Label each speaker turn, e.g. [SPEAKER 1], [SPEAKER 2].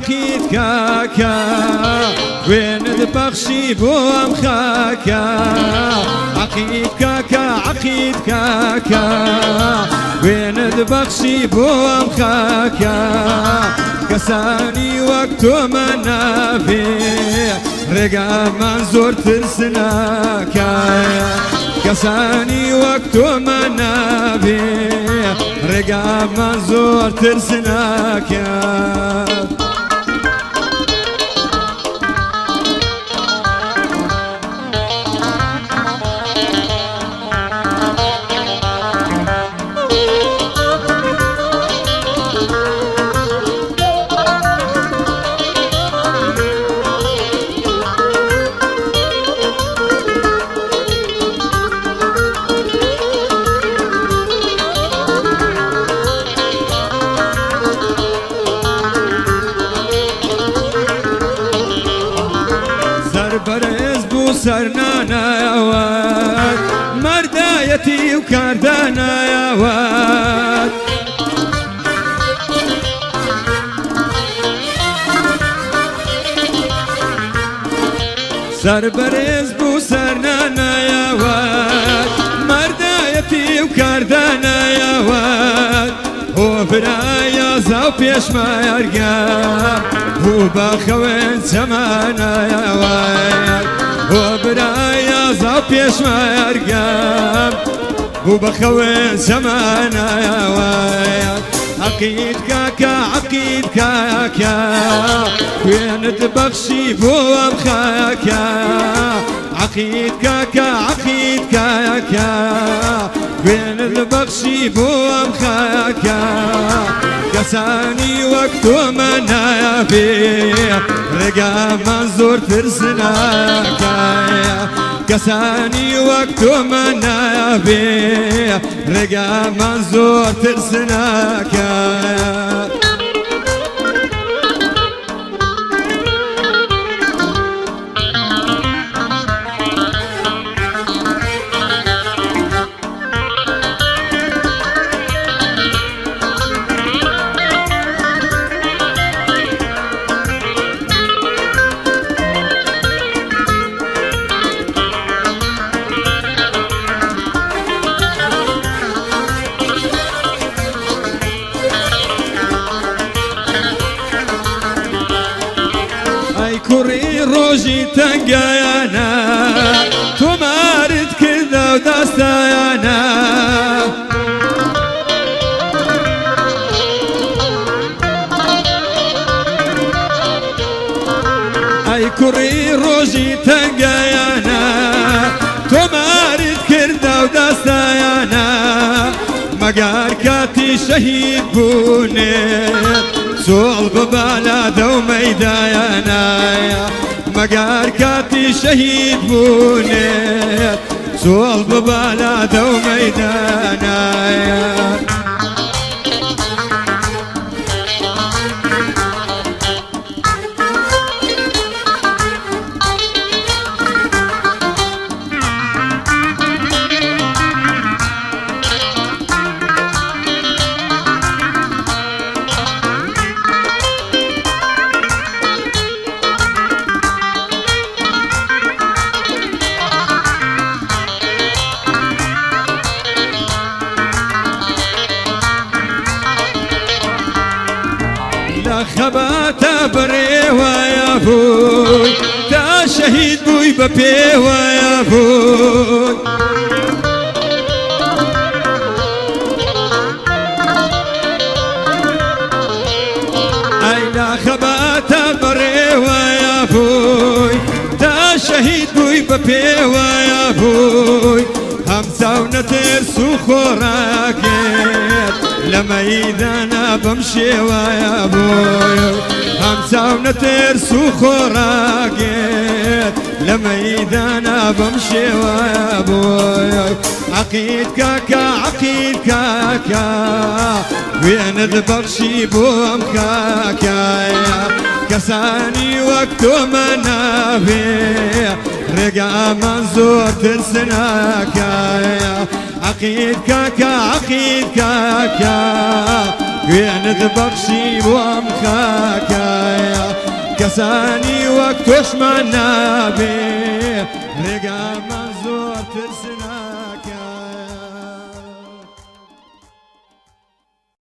[SPEAKER 1] عقيد كاكا وين بخشي بوم خاكا عقيد كاكا عقيد كاكا وين بخشي بوم خاكا كساني وقت منافي رقا منزور ترسناكا كساني وقت منافي رقا منزور ترسناكا برز بو سرنانا يا واد مردايتي وكاردانا يا واد سر برز بو سرنانا يا واد مردايتي وكاردانا يا واد هو برايا زاو بيش ما يرقى هو بخوين سمانا يا واد هو برايا زاو بيش ما يرقى هو بخوين سمانا يا واد عقيد كاكا عقيد كاكا وين تبخشي بوم خاكا عقيد كاكا عقيد كاكا وين البخشي بوم خاكا كساني وقت منا فيه رقا منزور ترسناكا كساني وقت منا فيه رقا منزور ترسناكا كوري روجي تنقايانا تمارد كذا وداستايانا اي كوري روجي تنقايانا تمارد كذا وداستايانا مقار كاتي شهيد بوني سوال ببالاد وميدايانا مقار كاتي شهيد بونيت سوال ببالاد وميدانا خبات بريوا يا بوي تا شهيد بوي ببيوا يا بوي اينا خبات بريوا يا بوي تا شهيد بوي ببيوا يا بوي همسا ونترسو خوراكيت لما إذا بمشي ويا بوي همسا ونترسو خوراكيت لما إذا بمشي ويا بوي عقيد كاكا عقيد كاكا وين البخشي بوم كاكا كساني وقت منافي رقا منزور ترسناكا عقيد كاكا عقيد كاكا وين البخشي بوم كاكا كساني وقتوش ما نابي رقا منزور ترسل